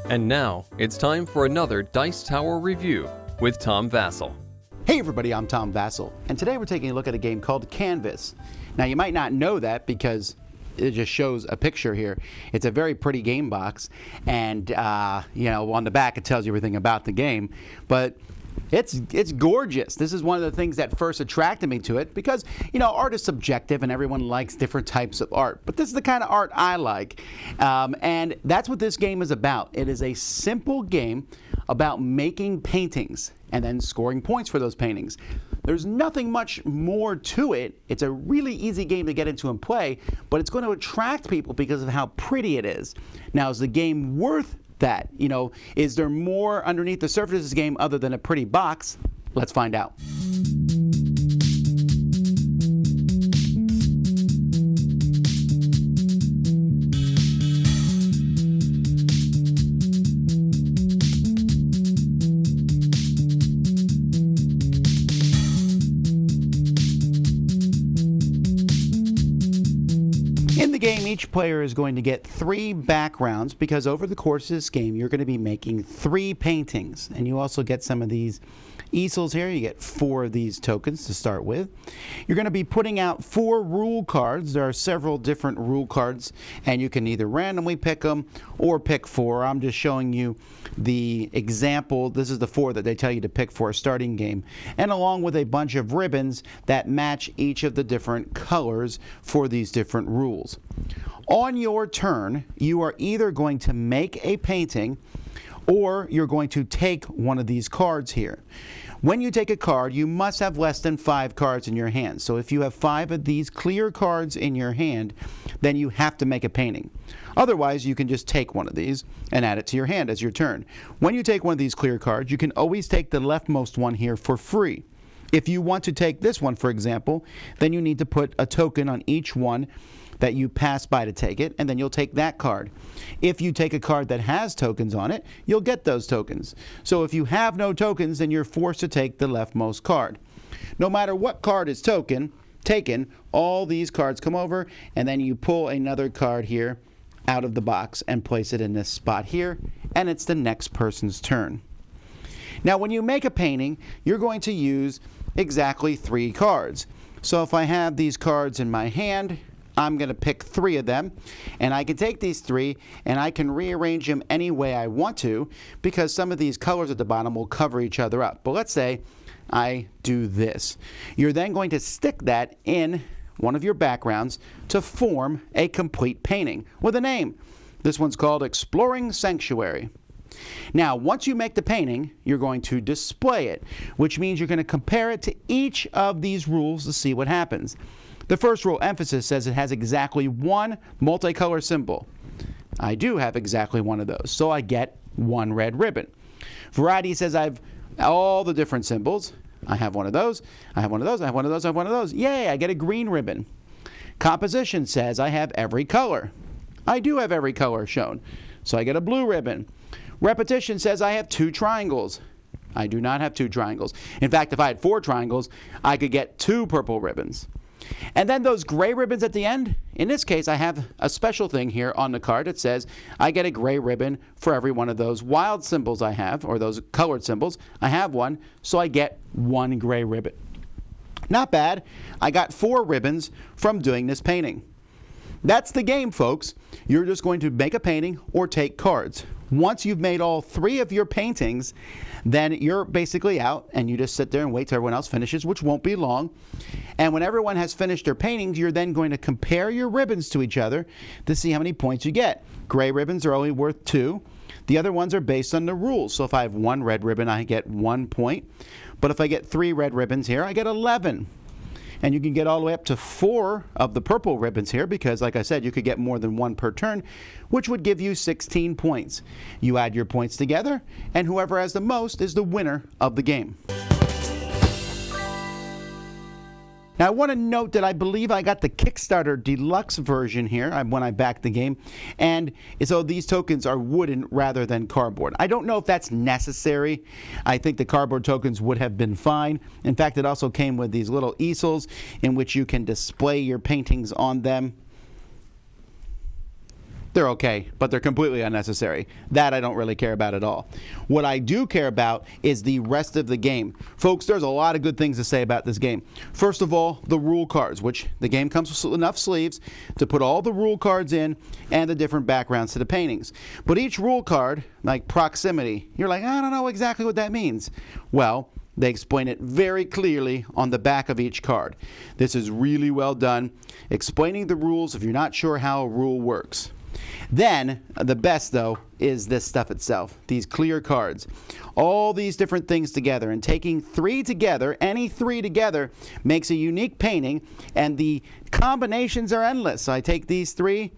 And now, it's time for another Dice Tower review with Tom Vasel. Hey everybody, I'm Tom Vasel, and today we're taking a look at a game called Canvas. Now you might not know that because it just shows a picture here. It's a very pretty game box, and on the back it tells you everything about the game, but it's gorgeous. This is one of the things that first attracted me to it because, art is subjective and everyone likes different types of art. But this is the kind of art I like. And that's what this game is about. It is a simple game about making paintings and then scoring points for those paintings. There's nothing much more to it. It's a really easy game to get into and play, but it's going to attract people because of how pretty it is. Now, is the game worth that? Is there more underneath the surface of this game other than a pretty box? Let's find out. In the game, each player is going to get 3 backgrounds because over the course of this game, you're going to be making 3 paintings. And you also get some of these easels here. You get 4 of these tokens to start with. You're going to be putting out 4 rule cards. There are several different rule cards, and you can either randomly pick them or pick 4. I'm just showing you the example. This is the 4 that they tell you to pick for a starting game, and along with a bunch of ribbons that match each of the different colors for these different rules. On your turn, you are either going to make a painting or you're going to take one of these cards here. When you take a card, you must have less than 5 cards in your hand. So if you have 5 of these clear cards in your hand, then you have to make a painting. Otherwise, you can just take one of these and add it to your hand as your turn. When you take one of these clear cards, you can always take the leftmost one here for free. If you want to take this one, for example, then you need to put a token on each one that you pass by to take it, and then you'll take that card. If you take a card that has tokens on it, you'll get those tokens. So if you have no tokens, then you're forced to take the leftmost card. No matter what card is taken, all these cards come over, and then you pull another card here out of the box and place it in this spot here, and it's the next person's turn. Now when you make a painting, you're going to use exactly 3 cards. So if I have these cards in my hand, I'm going to pick 3 of them, and I can take these 3 and I can rearrange them any way I want to because some of these colors at the bottom will cover each other up. But let's say I do this. You're then going to stick that in one of your backgrounds to form a complete painting with a name. This one's called Exploring Sanctuary. Now, once you make the painting, you're going to display it, which means you're going to compare it to each of these rules to see what happens. The first rule, emphasis, says it has exactly 1 multicolor symbol. I do have exactly one of those, so I get 1 red ribbon. Variety says I have all the different symbols. I have one of those, I have one of those, I have one of those, I have one of those. Yay, I get a green ribbon. Composition says I have every color. I do have every color shown, so I get a blue ribbon. Repetition says I have 2 triangles. I do not have 2 triangles. In fact, if I had 4 triangles, I could get 2 purple ribbons. And then those gray ribbons at the end, in this case, I have a special thing here on the card that says I get a gray ribbon for every one of those wild symbols I have, or those colored symbols. I have one, so I get 1 gray ribbon. Not bad. I got 4 ribbons from doing this painting. That's the game, folks. You're just going to make a painting or take cards. Once you've made all 3 of your paintings, then you're basically out and you just sit there and wait till everyone else finishes, which won't be long. And when everyone has finished their paintings, you're then going to compare your ribbons to each other to see how many points you get. Gray ribbons are only worth 2. The other ones are based on the rules. So if I have 1 red ribbon, I get 1 point. But if I get 3 red ribbons here, I get 11. And you can get all the way up to 4 of the purple ribbons here because, like I said, you could get more than 1 per turn, which would give you 16 points. You add your points together, and whoever has the most is the winner of the game. Now I want to note that I believe I got the Kickstarter deluxe version here when I backed the game, and so these tokens are wooden rather than cardboard. I don't know if that's necessary. I think the cardboard tokens would have been fine. In fact, it also came with these little easels in which you can display your paintings on them. they're okay, but they're completely unnecessary. That I don't really care about at all. What I do care about is the rest of the game. Folks, there's a lot of good things to say about this game. First of all, the rule cards, which the game comes with enough sleeves to put all the rule cards in and the different backgrounds to the paintings. But each rule card, like proximity, you're like, I don't know exactly what that means. Well, they explain it very clearly on the back of each card. This is really well done, explaining the rules if you're not sure how a rule works. Then, the best though, is this stuff itself, these clear cards. All these different things together, and taking three together, any three together, makes a unique painting, and the combinations are endless. So I take these three,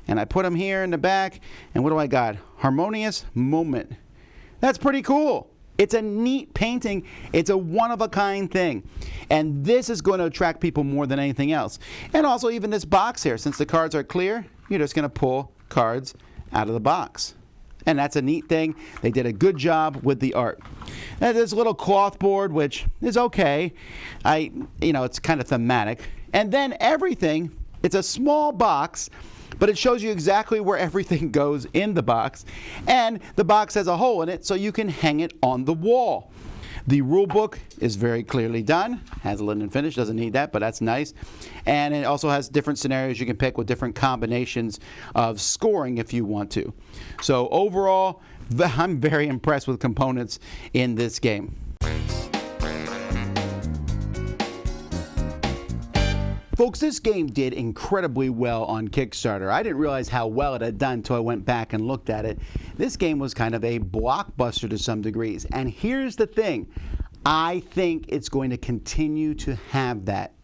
and I put them here in the back, and what do I got? Harmonious Moment. That's pretty cool. It's a neat painting. It's a one-of-a-kind thing. And this is going to attract people more than anything else. And also even this box here, since the cards are clear, you're just going to pull cards out of the box. And that's a neat thing. They did a good job with the art. Now, there's a little cloth board, which is okay. It's kind of thematic. And then everything, it's a small box, but it shows you exactly where everything goes in the box. And the box has a hole in it, so you can hang it on the wall. The rule book is very clearly done. Has a linen finish, doesn't need that, but that's nice. And it also has different scenarios you can pick with different combinations of scoring if you want to. So overall, I'm very impressed with components in this game. Folks, this game did incredibly well on Kickstarter. I didn't realize how well it had done until I went back and looked at it. This game was kind of a blockbuster to some degrees. And here's the thing. I think it's going to continue to have that.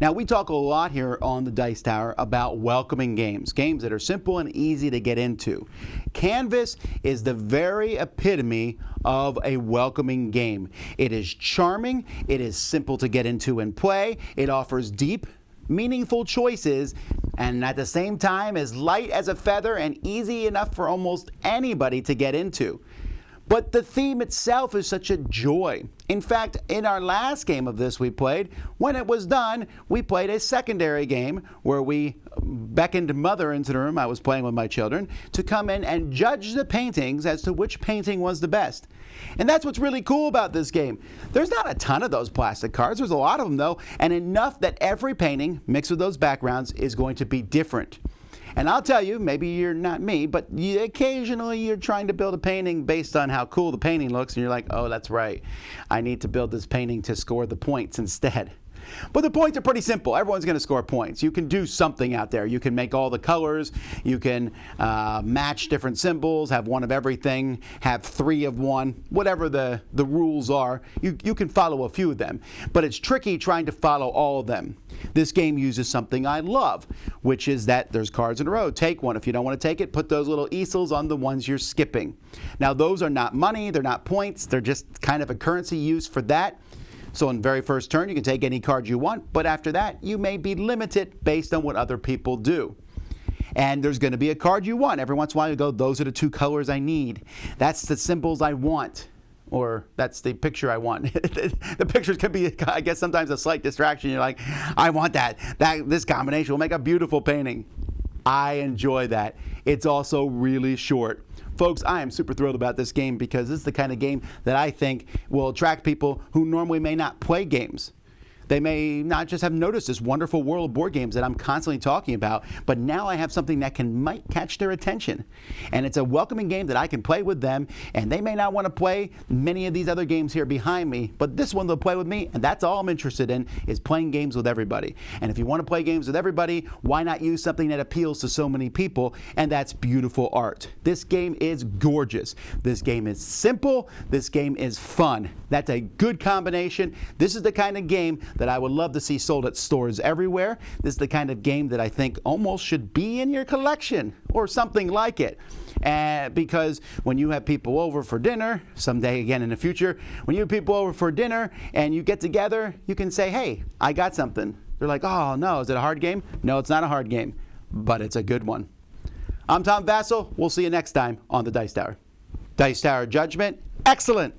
Now, we talk a lot here on the Dice Tower about welcoming games that are simple and easy to get into. Canvas is the very epitome of a welcoming game. It is charming, it is simple to get into and play, it offers deep, meaningful choices, and at the same time is light as a feather and easy enough for almost anybody to get into. But the theme itself is such a joy. In fact, in our last game of this we played, when it was done, we played a secondary game where we beckoned Mother into the room, I was playing with my children, to come in and judge the paintings as to which painting was the best. And that's what's really cool about this game. There's not a ton of those plastic cards, there's a lot of them though, and enough that every painting mixed with those backgrounds is going to be different. And I'll tell you, maybe you're not me, but occasionally you're trying to build a painting based on how cool the painting looks, and you're like, oh, that's right. I need to build this painting to score the points instead. But the points are pretty simple. Everyone's going to score points. You can do something out there. You can make all the colors. You can match different symbols, have one of everything, have three of one, whatever the rules are. You can follow a few of them. But it's tricky trying to follow all of them. This game uses something I love, which is that there's cards in a row. Take one. If you don't want to take it, put those little easels on the ones you're skipping. Now, those are not money. They're not points. They're just kind of a currency used for that. So in the very first turn, you can take any card you want, but after that, you may be limited based on what other people do. And there's going to be a card you want. Every once in a while you go, those are the two colors I need. That's the symbols I want. Or that's the picture I want. The pictures can be, I guess, sometimes a slight distraction. You're like, I want that. This combination will make a beautiful painting. I enjoy that. It's also really short. Folks, I am super thrilled about this game because this is the kind of game that I think will attract people who normally may not play games. They may not just have noticed this wonderful world of board games that I'm constantly talking about, but now I have something that might catch their attention. And it's a welcoming game that I can play with them, and they may not want to play many of these other games here behind me, but this one they'll play with me, and that's all I'm interested in, is playing games with everybody. And if you want to play games with everybody, why not use something that appeals to so many people, and that's beautiful art. This game is gorgeous. This game is simple. This game is fun. That's a good combination. This is the kind of game that I would love to see sold at stores everywhere. This is the kind of game that I think almost should be in your collection or something like it. Because when you have people over for dinner, someday again in the future, when you have people over for dinner and you get together, you can say, hey, I got something. They're like, oh no, is it a hard game? No, it's not a hard game, but it's a good one. I'm Tom Vasel. We'll see you next time on the Dice Tower. Dice Tower judgment, excellent.